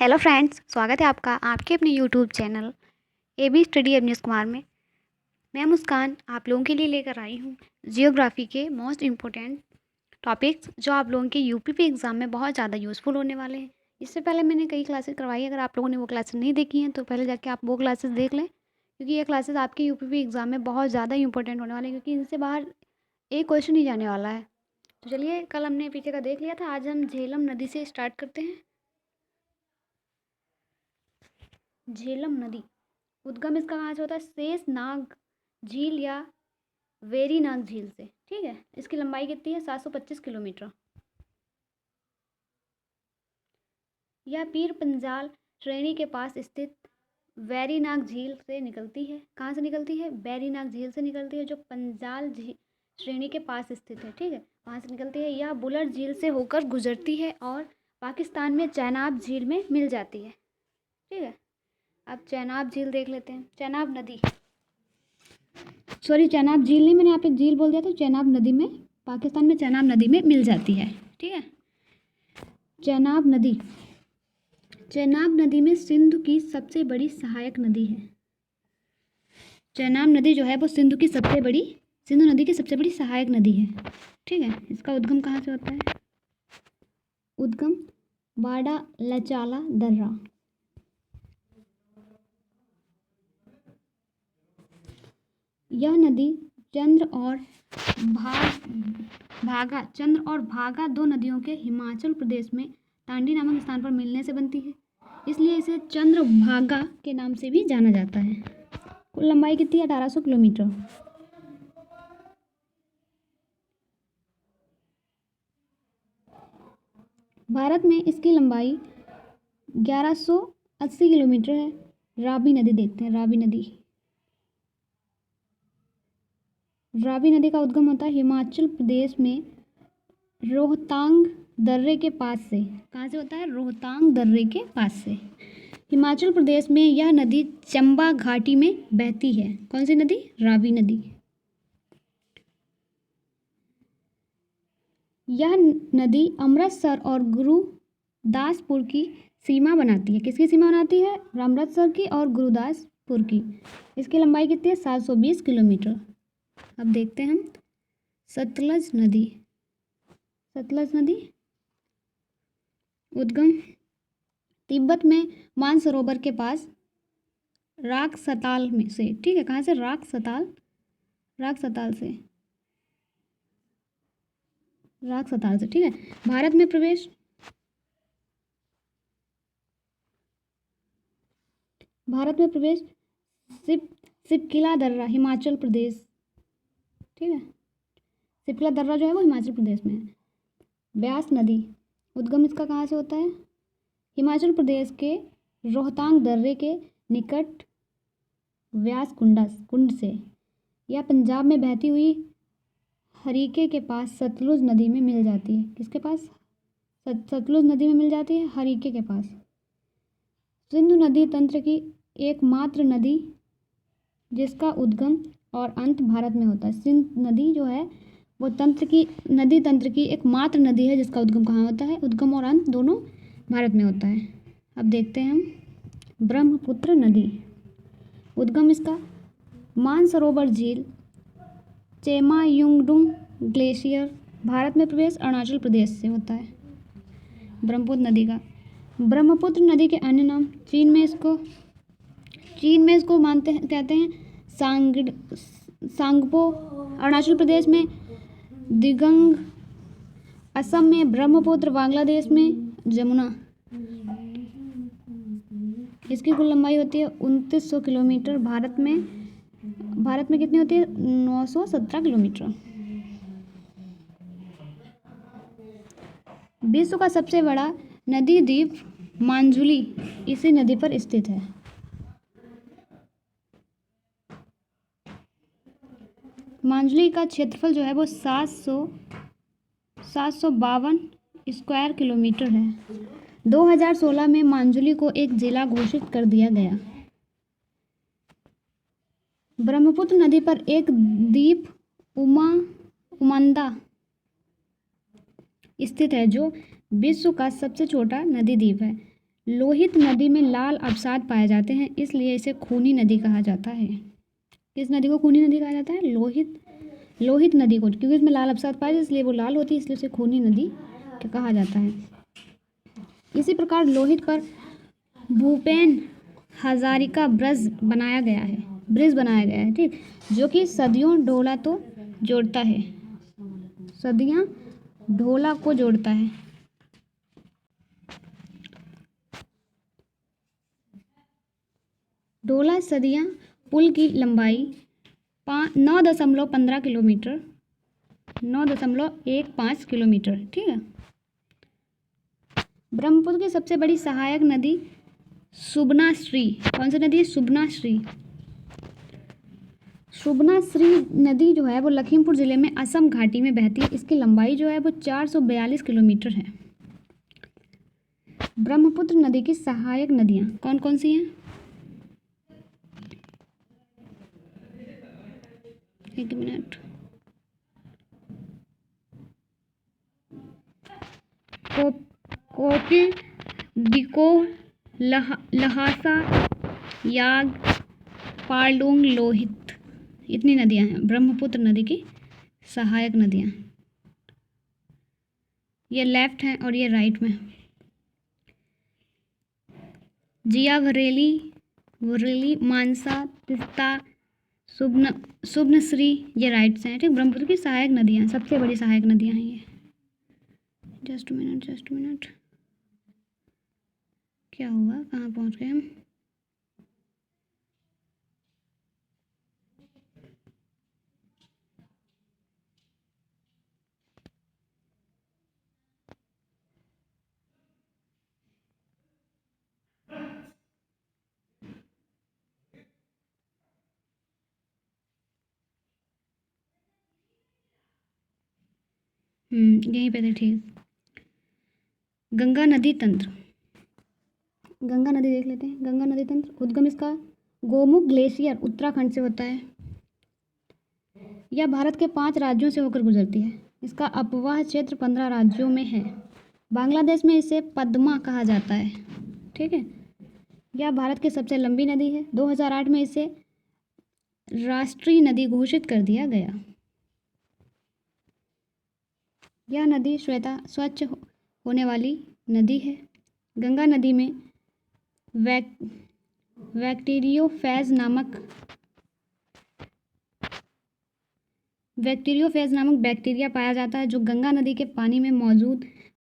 Hello friends, स्वागत है आपका आपके अपने YouTube channel AB study Avneesh Kumar में। मैं मुस्कान आप लोगों के लिए लेकर आई हूँ जियोग्राफी के मोस्ट इम्पोर्टेंट टॉपिक्स जो आप लोगों के यूपीपी एग्ज़ाम में बहुत ज़्यादा यूज़फुल होने वाले हैं। इससे पहले मैंने कई क्लासेस करवाई, अगर आप लोगों ने वो क्लासेस नहीं देखी हैं तो पहले जाके आप वो क्लासेस देख लें, क्योंकि ये क्लासेस आपके यूपीपी एग्ज़ाम में बहुत ज़्यादा इंपॉर्टेंट होने वाले हैं, क्योंकि इनसे बाहर एक क्वेश्चन ही जाने वाला है। तो चलिए, कल हमने पीछे का देख लिया था, आज हम झेलम नदी से स्टार्ट करते हैं। झेलम नदी उद्गम इसका कहाँ से होता है? शेषनाग झील या वेरीनाग झील से। ठीक है, इसकी लंबाई कितनी है? 725 किलोमीटर। यह पीर पंजाल श्रेणी के पास स्थित वेरीनाग झील से निकलती है। कहाँ से निकलती है? वेरीनाग झील से निकलती है, जो पंजाल झील श्रेणी के पास स्थित है। ठीक है, वहाँ से निकलती है। यह बुलर झील से होकर गुजरती है और पाकिस्तान में चेनाब झील में मिल जाती है। ठीक है, अब चेनाब झील देख लेते हैं। चेनाब नदी, सॉरी चेनाब झील नहीं, मैंने यहाँ पे झील बोल दिया था। चेनाब नदी में, पाकिस्तान में चेनाब नदी में मिल जाती है। ठीक है, चेनाब नदी, चेनाब नदी में सिंधु की सबसे बड़ी सहायक नदी है। चेनाब नदी जो है वो सिंधु नदी की सबसे बड़ी सहायक नदी है। ठीक है, इसका उद्गम कहाँ से होता है? उद्गम बाड़ा लचाला दर्रा। यह नदी चंद्र और भागा दो नदियों के हिमाचल प्रदेश में तांडी नामक स्थान पर मिलने से बनती है, इसलिए इसे चंद्रभागा के नाम से भी जाना जाता है। कुल लंबाई कितनी है? 1800 किलोमीटर। भारत में इसकी लंबाई 1180 किलोमीटर है। रावी नदी देखते हैं। रावी नदी का उद्गम होता है हिमाचल प्रदेश में रोहतांग दर्रे के पास से। कहाँ से होता है? रोहतांग दर्रे के पास से। हिमाचल प्रदेश में यह नदी चंबा घाटी में बहती है। कौन सी नदी? रावी नदी। यह नदी अमृतसर और गुरुदासपुर की सीमा बनाती है। किसकी सीमा बनाती है? अमृतसर की और गुरुदासपुर की। इसकी लंबाई कितनी है? 720 किलोमीटर। अब देखते हैं हम सतलज नदी। सतलज नदी उद्गम तिब्बत में मानसरोवर के पास राकसताल में से। ठीक है, कहाँ से? राकसताल से। ठीक है, भारत में प्रवेश सिपकिला दर्रा हिमाचल प्रदेश। ठीक है, सिपकिला दर्रा जो है वो हिमाचल प्रदेश में है। ब्यास नदी उद्गम इसका कहाँ से होता है? हिमाचल प्रदेश के रोहतांग दर्रे के निकट व्यास कुंड से। यह पंजाब में बहती हुई हरीके के पास सतलुज नदी में मिल जाती है। किसके पास? सतलुज नदी में मिल जाती है, हरीके के पास। सिंधु नदी तंत्र की एकमात्र नदी जिसका उद्गम और अंत भारत में होता है। सिंधु नदी जो है वो तंत्र की एकमात्र नदी है जिसका उद्गम कहाँ होता है? उद्गम और अंत दोनों भारत में होता है। अब देखते हैं हम ब्रह्मपुत्र नदी। उद्गम इसका मानसरोवर झील, चेमायुंगडुंग ग्लेशियर। भारत में प्रवेश अरुणाचल प्रदेश से होता है। ब्रह्मपुत्र नदी का, ब्रह्मपुत्र नदी के अन्य नाम चीन में इसको कहते हैं सांगपो। अरुणाचल प्रदेश में दिगंग, असम में ब्रह्मपुत्र, बांग्लादेश में जमुना। इसकी कुल लंबाई होती है 2900 किलोमीटर। भारत में कितनी होती है? 917 किलोमीटर। विश्व का सबसे बड़ा नदी द्वीप मांजुली इसी नदी पर स्थित है। मांजुली का क्षेत्रफल जो है वो 752 स्क्वायर किलोमीटर है। 2016 में मांजुली को एक जिला घोषित कर दिया गया। ब्रह्मपुत्र नदी पर एक द्वीप उमांदा स्थित है, जो विश्व का सबसे छोटा नदी द्वीप है। लोहित नदी में लाल अवसाद पाए जाते हैं, इसलिए इसे खूनी नदी कहा जाता है। किस नदी को खूनी नदी कहा जाता है? लोहित नदी को, क्योंकि इसमें लाल अवसाद पाए जाते इसलिए वो लाल होती है, इसलिए उसे खूनी नदी कहा जाता है। इसी प्रकार लोहित पर भूपेन हजारिका ब्रिज बनाया गया है, ठीक, जो कि सदियों ढोला को जोड़ता है। ढोला सदिया पुल की लंबाई 9.15 किलोमीटर, 9.15 किलोमीटर, ठीक है। ब्रह्मपुत्र की सबसे बड़ी सहायक नदी सुबनाश्री, कौन सी नदी है? सुबनाश्री नदी जो है वो लखीमपुर ज़िले में असम घाटी में बहती है। इसकी लंबाई जो है वो 442 किलोमीटर है। ब्रह्मपुत्र नदी की सहायक नदियाँ कौन कौन सी हैं? एक मिनट। कोकिल, डिको, लहासा, याग, पालडुंग, लोहित, इतनी नदियां हैं ब्रह्मपुत्र नदी की सहायक नदियां। ये लेफ्ट है और ये राइट में। जिया भरेली, मानसा, तिस्ता, सुबनश्री, ये राइट से हैं, ठीक। ब्रह्मपुत्र की सहायक नदियां, सबसे बड़ी सहायक नदियां हैं ये। जस्ट मिनट, क्या हुआ, कहाँ पहुँच गए हम? यहीं पे थे, ठीक। गंगा नदी तंत्र, गंगा नदी देख लेते हैं। गंगा नदी तंत्र, उद्गम इसका गोमुख ग्लेशियर उत्तराखंड से होता है। यह भारत के 5 राज्यों से होकर गुजरती है। इसका अपवाह क्षेत्र 15 राज्यों में है। बांग्लादेश में इसे पद्मा कहा जाता है, ठीक है। यह भारत की सबसे लंबी नदी है। 2008 में इसे राष्ट्रीय नदी घोषित कर दिया गया। यह नदी स्वच्छ होने वाली नदी है। गंगा नदी में बैक्टीरियोफेज नामक बैक्टीरिया पाया जाता है, जो गंगा नदी के पानी में मौजूद